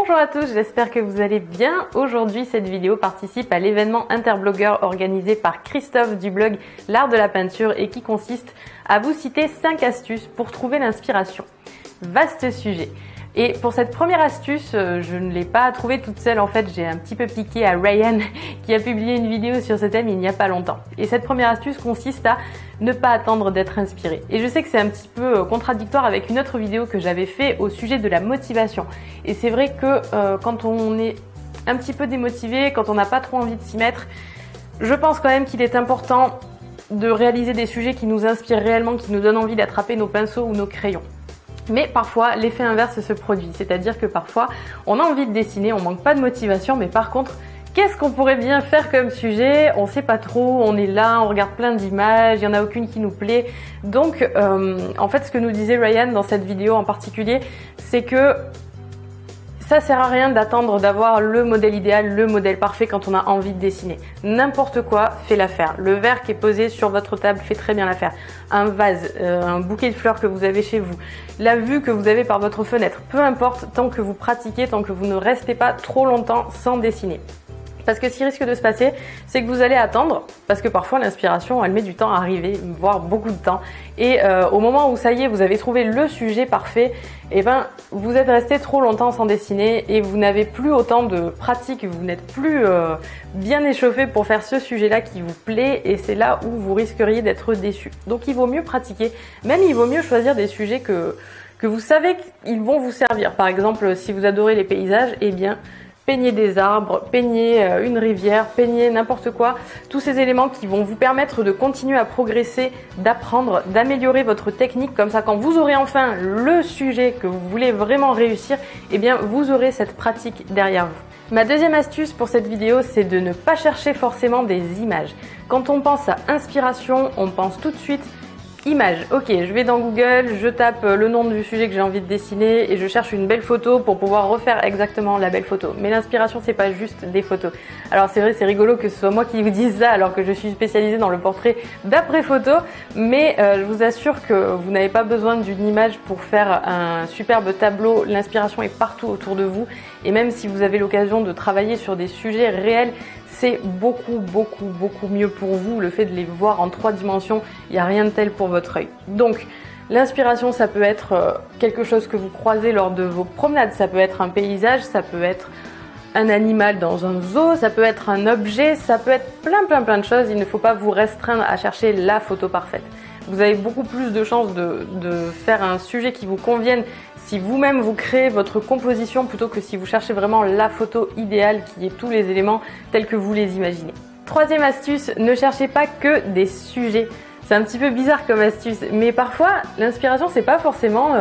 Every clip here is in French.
Bonjour à tous, j'espère que vous allez bien. Aujourd'hui, cette vidéo participe à l'événement Interblogueur organisé par Christophe du blog L'Art de la Peinture et qui consiste à vous citer 5 astuces pour trouver l'inspiration. Vaste sujet. Et pour cette première astuce, je ne l'ai pas trouvée toute seule. En fait, j'ai un petit peu piqué à Ryan qui a publié une vidéo sur ce thème il n'y a pas longtemps. Et cette première astuce consiste à ne pas attendre d'être inspiré. Et je sais que c'est un petit peu contradictoire avec une autre vidéo que j'avais fait au sujet de la motivation. Et c'est vrai que quand on est un petit peu démotivé, quand on n'a pas trop envie de s'y mettre, je pense quand même qu'il est important de réaliser des sujets qui nous inspirent réellement, qui nous donnent envie d'attraper nos pinceaux ou nos crayons. Mais parfois, l'effet inverse se produit, c'est-à-dire que parfois, on a envie de dessiner, on manque pas de motivation, mais par contre, qu'est-ce qu'on pourrait bien faire comme sujet? On sait pas trop, on est là, on regarde plein d'images, il y en a aucune qui nous plaît. Donc, en fait, ce que nous disait Ryan dans cette vidéo en particulier, c'est que ça sert à rien d'attendre d'avoir le modèle idéal, le modèle parfait quand on a envie de dessiner. N'importe quoi fait l'affaire. Le verre qui est posé sur votre table fait très bien l'affaire. Un vase, un bouquet de fleurs que vous avez chez vous, la vue que vous avez par votre fenêtre, peu importe, tant que vous pratiquez, tant que vous ne restez pas trop longtemps sans dessiner. Parce que ce qui risque de se passer, c'est que vous allez attendre, parce que parfois l'inspiration, elle met du temps à arriver, voire beaucoup de temps. Et au moment où ça y est, vous avez trouvé le sujet parfait, et ben vous êtes resté trop longtemps sans dessiner et vous n'avez plus autant de pratique, vous n'êtes plus bien échauffé pour faire ce sujet-là qui vous plaît, et c'est là où vous risqueriez d'être déçu. Donc il vaut mieux pratiquer, même il vaut mieux choisir des sujets que vous savez qu'ils vont vous servir. Par exemple, si vous adorez les paysages, eh bien peignez des arbres, peignez une rivière, peignez n'importe quoi. Tous ces éléments qui vont vous permettre de continuer à progresser, d'apprendre, d'améliorer votre technique. Comme ça, quand vous aurez enfin le sujet que vous voulez vraiment réussir, eh bien, vous aurez cette pratique derrière vous. Ma deuxième astuce pour cette vidéo, c'est de ne pas chercher forcément des images. Quand on pense à inspiration, on pense tout de suite image. Ok, je vais dans Google, je tape le nom du sujet que j'ai envie de dessiner et je cherche une belle photo pour pouvoir refaire exactement la belle photo. Mais l'inspiration, c'est pas juste des photos. Alors c'est vrai, c'est rigolo que ce soit moi qui vous dise ça alors que je suis spécialisée dans le portrait d'après photo, mais je vous assure que vous n'avez pas besoin d'une image pour faire un superbe tableau. L'inspiration est partout autour de vous, et même si vous avez l'occasion de travailler sur des sujets réels, c'est beaucoup mieux pour vous. Le fait de les voir en 3 dimensions, il n'y a rien de tel pour votre œil. Donc l'inspiration, ça peut être quelque chose que vous croisez lors de vos promenades, ça peut être un paysage, ça peut être un animal dans un zoo, ça peut être un objet, ça peut être plein de choses. Il ne faut pas vous restreindre à chercher la photo parfaite. Vous avez beaucoup plus de chances de faire un sujet qui vous convienne si vous-même vous créez votre composition plutôt que si vous cherchez vraiment la photo idéale qui est tous les éléments tels que vous les imaginez. Troisième astuce, ne cherchez pas que des sujets. C'est un petit peu bizarre comme astuce, mais parfois l'inspiration, c'est pas forcément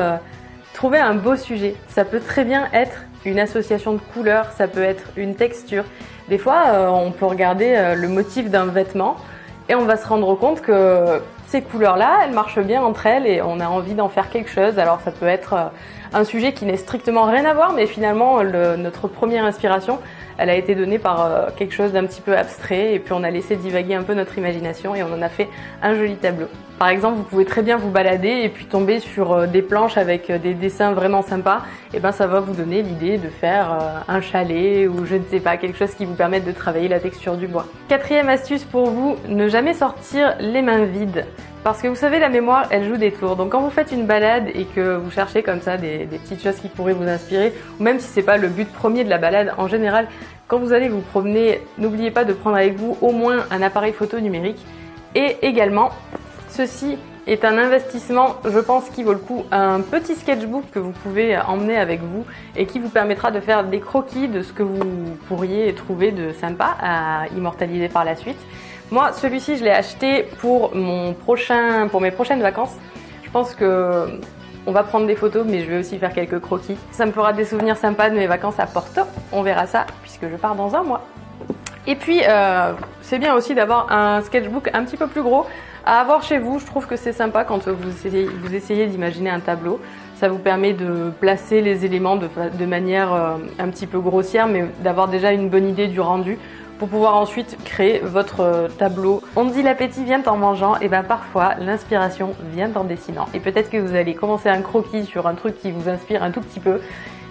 trouver un beau sujet. Ça peut très bien être une association de couleurs, ça peut être une texture. Des fois, on peut regarder le motif d'un vêtement et on va se rendre compte que ces couleurs-là, elles marchent bien entre elles et on a envie d'en faire quelque chose. Alors ça peut être un sujet qui n'est strictement rien à voir, mais finalement notre première inspiration, elle a été donnée par quelque chose d'un petit peu abstrait, et puis on a laissé divaguer un peu notre imagination et on en a fait un joli tableau. Par exemple, vous pouvez très bien vous balader et puis tomber sur des planches avec des dessins vraiment sympas, et ben ça va vous donner l'idée de faire un chalet ou je ne sais pas, quelque chose qui vous permette de travailler la texture du bois. Quatrième astuce pour vous, ne jamais sortir les mains vides. Parce que vous savez, la mémoire, elle joue des tours. Donc quand vous faites une balade et que vous cherchez comme ça des petites choses qui pourraient vous inspirer, ou même si c'est pas le but premier de la balade, en général, quand vous allez vous promener, n'oubliez pas de prendre avec vous au moins un appareil photo numérique. Et également, ceci est un investissement, je pense, qui vaut le coup. Un petit sketchbook que vous pouvez emmener avec vous et qui vous permettra de faire des croquis de ce que vous pourriez trouver de sympa à immortaliser par la suite. Moi, celui-ci, je l'ai acheté pour mes prochaines vacances. Je pense que on va prendre des photos, mais je vais aussi faire quelques croquis. Ça me fera des souvenirs sympas de mes vacances à Porto. On verra ça puisque je pars dans un mois. Et puis, c'est bien aussi d'avoir un sketchbook un petit peu plus gros à avoir chez vous. Je trouve que c'est sympa quand vous essayez d'imaginer un tableau. Ça vous permet de placer les éléments de manière un petit peu grossière, mais d'avoir déjà une bonne idée du rendu pour pouvoir ensuite créer votre tableau. On dit l'appétit vient en mangeant, et bien parfois l'inspiration vient en dessinant. Et peut-être que vous allez commencer un croquis sur un truc qui vous inspire un tout petit peu,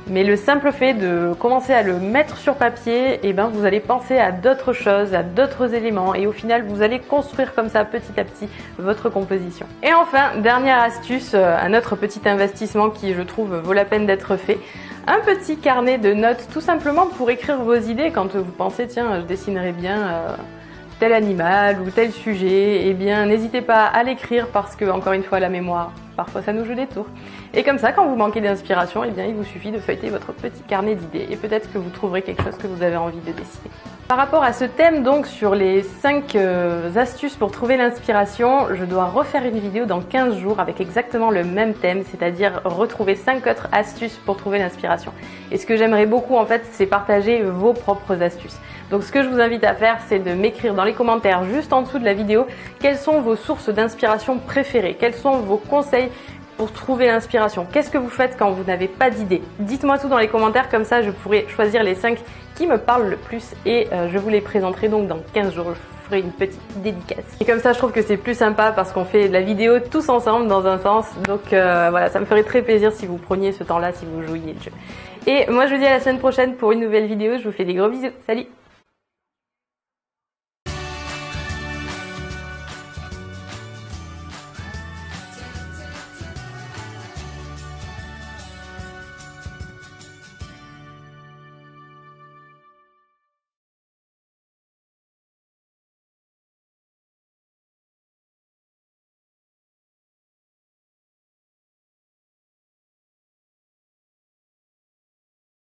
Mais le simple fait de commencer à le mettre sur papier, et ben vous allez penser à d'autres choses, à d'autres éléments et au final vous allez construire comme ça petit à petit votre composition. Et enfin, dernière astuce, un autre petit investissement qui je trouve vaut la peine d'être fait. Un petit carnet de notes tout simplement pour écrire vos idées quand vous pensez tiens je dessinerais bien tel animal ou tel sujet, eh bien n'hésitez pas à l'écrire parce que encore une fois la mémoire, parfois ça nous joue des tours. Et comme ça quand vous manquez d'inspiration, eh bien il vous suffit de feuilleter votre petit carnet d'idées et peut-être que vous trouverez quelque chose que vous avez envie de dessiner. Par rapport à ce thème donc sur les 5 astuces pour trouver l'inspiration, je dois refaire une vidéo dans 15 jours avec exactement le même thème, c'est-à-dire retrouver 5 autres astuces pour trouver l'inspiration. Et ce que j'aimerais beaucoup en fait, c'est partager vos propres astuces. Donc ce que je vous invite à faire, c'est de m'écrire dans les commentaires juste en dessous de la vidéo quelles sont vos sources d'inspiration préférées, quels sont vos conseils pour trouver l'inspiration. Qu'est-ce que vous faites quand vous n'avez pas d'idée? Dites-moi tout dans les commentaires, comme ça je pourrai choisir les 5 qui me parlent le plus et je vous les présenterai donc dans 15 jours. Je ferai une petite dédicace. Et comme ça je trouve que c'est plus sympa parce qu'on fait de la vidéo tous ensemble dans un sens. Donc voilà, ça me ferait très plaisir si vous preniez ce temps-là, si vous jouiez le jeu. Et moi je vous dis à la semaine prochaine pour une nouvelle vidéo. Je vous fais des gros bisous. Salut!